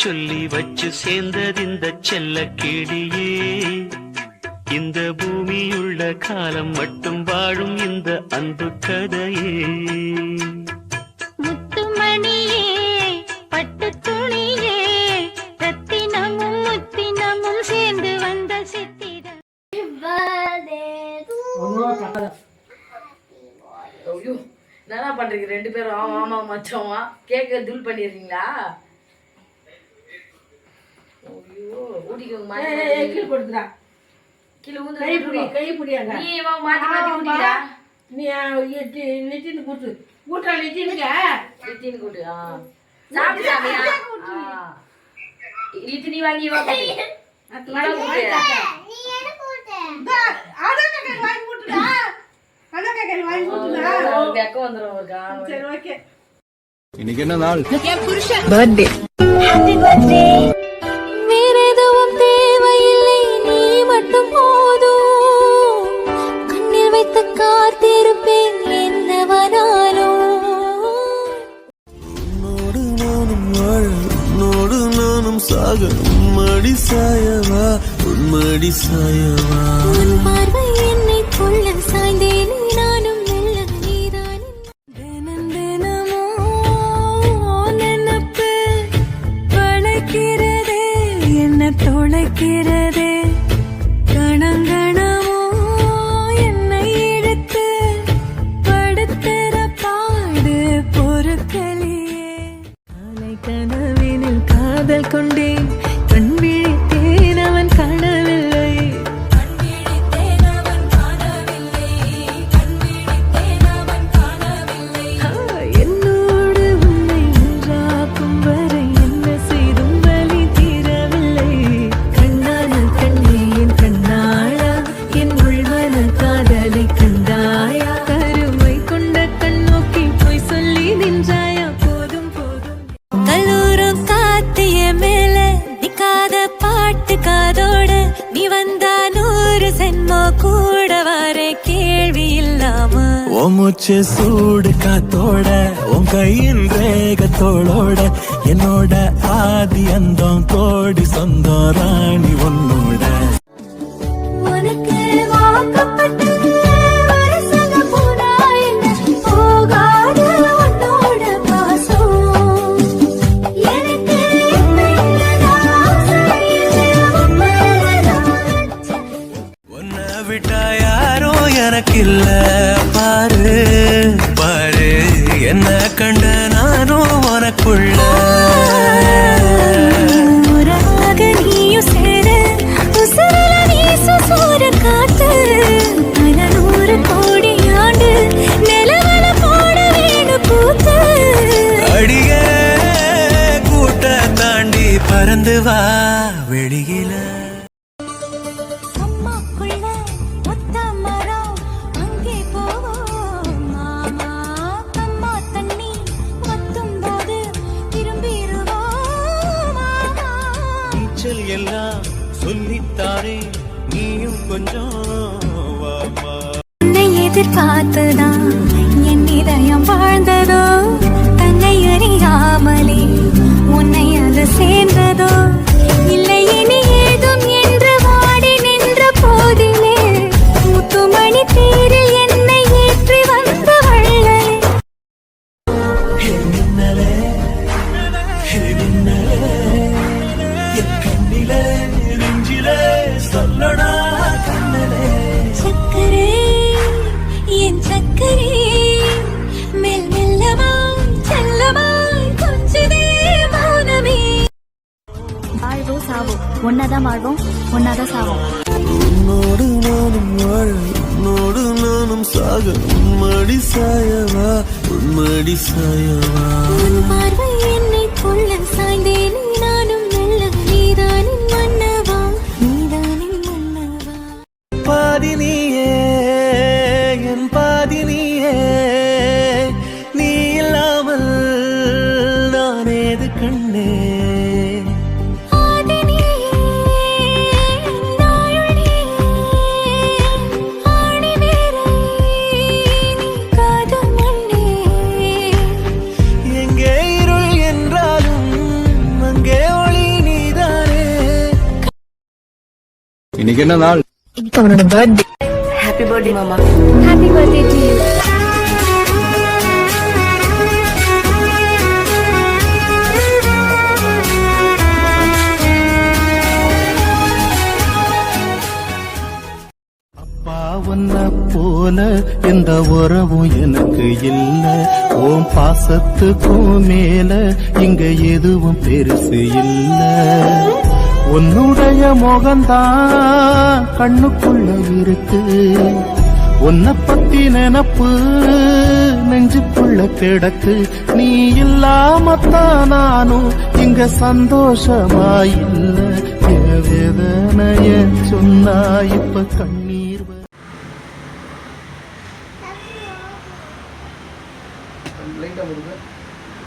சொல்லி வச்சு சேர்ந்தது இந்த செல்ல கிளியே. இந்த பூமியுள்ள காலம் மட்டும் வாழும் இந்த அன்பு கதையே. முத்துமணியே பட்டு துணியே ரத்தினமும் முத்தினமும் சேர்ந்து வந்த சித்திரம். என்ன பண்றீங்க ரெண்டு பேரும்? ஆமா மச்சமா கேக்க தூள் பண்ணிடுறீங்களா? ஐயோ ஊட்டிக்கோங்க கீழே கொடுத்துடா. கீழே ஊந்து கை புடியாங்க. நீ மாத்தி மாத்தி ஊட்டிடா. நீ நித்தின் கூட்டு கூட்டா நித்தினுங்க. நித்தின் கூட்டு சாப்பிடு சாமியா. இது நீ வாங்கி வா கூட்டு. நீ என்ன கூட்டு? ஆடா கேக்க வாங்கி கூட்டுடா. இன்னைக்கு என்ன நாள்? பர்த்டே. Happy birthday. வேற எதுவும் தேவையில்லை, நீ மட்டும் போதும். கண்ணில் வைத்து காத்திருப்பேன் என்னவனாலும். உன்னோடு நானும் வாழ, உன்னோடு நானும் சாக, உன்மடி சாயவா, உன்மடி சாயவா. உன் பார்வை என்னை கொள்ள சாய்ந்தேன் நானும் மெல்ல நீதான். தினம் தினமோ நினப்பு வளைக்கிறதே, என்ன தொலைக்கிறதே. கணங்கணமோ என்னை எடுத்து படுத்துற பாடு பொறுக்கலையே. அலை கனவினில் காதல் கொண்டேன், கண் விழித்தேன் அவன் காணவில்லை. என்னோடு உன்னை ஒன்றாக்கும் வரை என்ன செய்தும் வலி தீரவில்லை. கண்ணான கண்ணே என் கண்ணாளா, என் உள்மன காதலை கண்டாயா. கருமை கொண்ட கண் நோக்கி போய் சொல்லி நின்றாயா. போதும் போதும். கல்லூரம் காத்திய மேல நிக்காத பாட்டு காதோட நீ வந்தா 100 சென்மோ கூட வர கேள்வி இல்லாம. மூச்சு சூடு காத்தோட, உன் கையின் வேகத்தோளோட, என்னோட ஆதி அந்தம் கோடி சொந்தம் ராணி உன்னோட. உனக்கு வாக்கப்பட்ட அரசங்க போனா என்ன போகாத உன்னோட பாசம். எனக்கு உன்னை விட்டா யாரோ எனக்கு இல்ல பாரு பாரு, என்ன கண்ட நானும் உனக்குள்ள. உறவாக நீயும் சேர உசுரல வீச சூர காத்து. 100 கோடி ஆண்டு நிலவல போட வேணு பூத்து. அடியே கூட்ட தாண்டி பறந்து வா வெளியில. அம்மாக்குள்ள ஒத்த மரம் அங்கே போவோம் மாமா. அம்மா தண்ணி ஒத்தும் போது திரும்பிடுவோம் மாமா. நீச்சல் எல்லாம் சொல்லித்தாரே, நீயும் கொஞ்சம் வாமா. உன்னை எதிர்பார்த்துதான் என் இதயம் வாழ்ந்ததோ, தன்னை அறியாமலே உன்னை அது சேர்ந்ததோ. இல்லை இனி ஏதும் என்று வாடி நின்ற போதிலே முத்துமணி தேரில் என்னை ஏற்றி வந்த வள்ளலே. மின்னலே மின்னலே என் கண்ணிலே நெஞ்சிலே சொல்லடா கண்ணலே. சக்கரே என் சக்கரே மெல் மெல்லமாய் செல்லமாய் கொஞ்சதே மௌனமே. வாழ்வோ சாவோ ஒன்னாதான் வாழ்வோம், ஒன்னாதான் சாவோம். உன்னோடு நானும் வாழ, உன்னோடு நானும் சாக, உன்மடி சாயவா, உன்மடி சாயவா. உன் பார்வை என்னை கொள்ள சாய்ந்தேன் நானும் மெல்ல நீதானின் மன்னவா, நீதானின் மன்னவா. பாதி நீயே என் பாதி நீயே, நீ இல்லாமல் நான் ஏது கண்ணே. எங்கே இருள் என்றாலும் அங்கே இன்னைக்கு என்ன நாள்? இன்னைக்கு அவனோட பர்த்டே. ஹாப்பி பர்த்டே மாமா. Happy birthday to you. அப்பா உன்னை போல எந்த உறவும் எனக்கு இல்ல, ஓம் பாசத்துக்கும் மேல இங்க எதுவும் பெருசு இல்ல. உன்னுடைய முகந்தான் கண்ணுக்குள்ள இருக்கு, உன்னை பத்தி நினப்பு நெஞ்சுக்குள்ள கிடக்கு. நீ இல்லாமத்தான் நானும் இங்க சந்தோஷமா இல்ல. என் வேதனைய சொன்னா இப்ப கண்